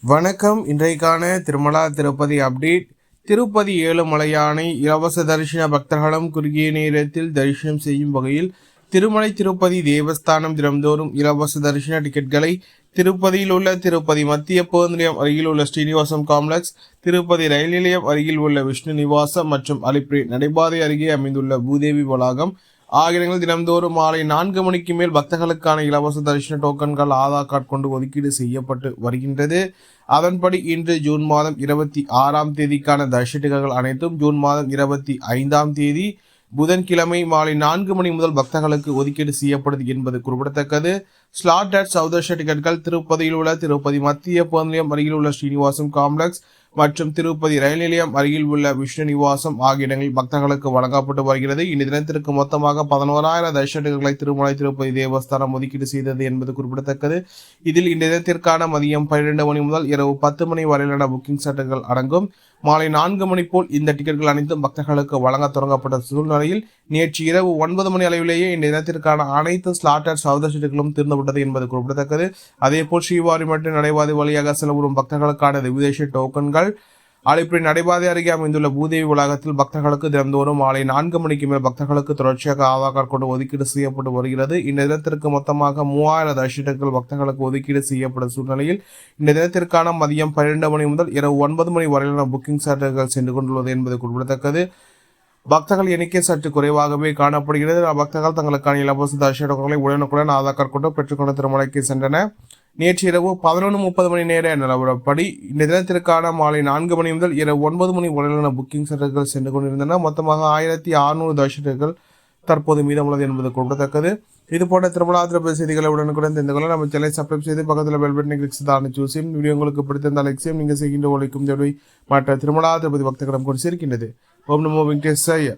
வணக்கம். இன்றைக்கான திருமலா திருப்பதி அப்டேட். திருப்பதி ஏழுமலையானை இலவச தரிசன பக்தர்களும் குறுகிய நேரத்தில் தரிசனம் செய்யும் வகையில் திருமலை திருப்பதி தேவஸ்தானம் தினம்தோறும் இலவச தரிசன டிக்கெட்களை திருப்பதியில் உள்ள திருப்பதி மத்திய பேருந்து நிலையம் அருகில் உள்ள ஸ்ரீனிவாசம் காம்ப்ளெக்ஸ், திருப்பதி ரயில் நிலையம் அருகில் உள்ள விஷ்ணு நிவாசம் மற்றும் அலிப்ரி நடைபாதை அருகே அமைந்துள்ள பூதேவி வளாகம் ஆகிய இடங்களில் தினம்தோறும் மாலை 4 மணிக்கு மேல் பக்தர்களுக்கான இலவச தரிசன டோக்கன்கள் ஆதார் கார்டு கொண்டு ஒதுக்கீடு செய்யப்பட்டு வருகின்றது. அதன்படி இன்று ஜூன் மாதம் 26ஆம் தேதிக்கான தரிசன டிக்கெட்டுகள் அனைத்தும் ஜூன் மாதம் 25ஆம் தேதி புதன்கிழமை மாலை 4 மணி முதல் பக்தர்களுக்கு ஒதுக்கீடு செய்யப்படுது என்பது குறிப்பிடத்தக்கது. ஸ்லாட்டட் சௌதர்ஷ டிக்கெட்டுகள் திருப்பதியில் உள்ள திருப்பதி மத்திய பேருந்து நிலையம் அருகில் உள்ள ஸ்ரீனிவாசம் காம்ப்ளெக்ஸ் மற்றும் திருப்பதி ரயில் நிலையம் அருகில் உள்ள விஷ்ணு நிவாசம் ஆகிய இடங்களில் பக்தர்களுக்கு வழங்கப்பட்டு வருகிறது. இந்த தினத்திற்கு மொத்தமாக 11,000 தரிசன டிக்கெட்டுகளை திருமலை திருப்பதி தேவஸ்தானம் ஒதுக்கீடு செய்தது என்பது குறிப்பிடத்தக்கது. இதில் இந்த தினத்திற்கான மதியம் 12 மணி முதல் இரவு 10 மணி வரையிலான புக்கிங் சட்டுகள் அடங்கும். மாலை 4 மணி போல் இந்த டிக்கெட்டுகள் அனைத்தும் பக்தர்களுக்கு வழங்க தொடங்கப்பட்ட சூழ்நிலையில் நேற்று இரவு 9 மணி அளவிலேயே இந்த தினத்திற்கான அனைத்து ஸ்லாட்டட் சௌதர்ஷ டிக்கெட்டுகளும் தீர்ந்துவிட்டது என்பது குறிப்பிடத்தக்கது. அதேபோல் ஸ்ரீவாரி மற்றும் நடைபாதை வழியாக செல்லவரும் பக்தர்களுக்கான விசேஷ டோக்கன்கள் அலிப்ரி நடைபாதை அருகே அமைந்துள்ள பூதேவி வளாகத்தில் பக்தர்களுக்கு தினந்தோறும் மாலை 4 மணிக்கு மேல் பக்தர்களுக்கு தொடர்ச்சியாக ஆதார் கார்டு கொண்டு ஒதுக்கீடு செய்யப்பட்டு வருகிறது. இந்த தினத்திற்கு மொத்தமாக 3000 தரிசனங்கள் பக்தர்களுக்கு ஒதுக்கீடு செய்யப்படும் சூழ்நிலையில் இந்த தினத்திற்கான மதியம் 12 மணி முதல் இரவு 9 மணி வரையிலான புக்கிங் சட்டுகள் சென்று கொண்டுள்ளது என்பது குறிப்பிடத்தக்கது. பக்தர்கள் எண்ணிக்கை சற்று குறைவாகவே காணப்படுகிறது. பக்தர்கள் தங்களுக்கான இலவச தரிசன டோக்கன்களை உடனுக்குடன் ஆதார் கார்டு கொண்டு பெற்றுக்கொண்டு திருமலைக்கு சென்றனர். நேற்று இரவு 11:30 மணி நேர நிலவரப்படி இந்த தினத்திற்கான மாலை 4 மணி முதல் இரவு 9 மணி வரையிலான புக்கிங் சட்டுகள் சென்று கொண்டிருந்தன. மொத்தமாக 1600 தரிசனங்கள் தற்போது மீதமுள்ளது என்பது குறிப்பிடத்தக்கது. இது போன்ற திருமலா திருப்பதி செய்திகளை உடனுக்குடன் தெரிந்து கொள்ள நம்ம சேனலை சப்ஸ்கிரைப் செய்து பக்கத்தில் பெல் பட்டனை கிளிக் செய்து சூசியும் வீடியோ உங்களுக்கு பிடித்திருந்தால் லைக்ஸையும் நீங்கள் செய்கின்ற ஒழிக்கும் தேவை மற்ற திருமலா திருப்பதி பக்தர்களிடம் கொண்டு சேர்க்கின்றது. ஓம் நமோ வெங்கடேசாய.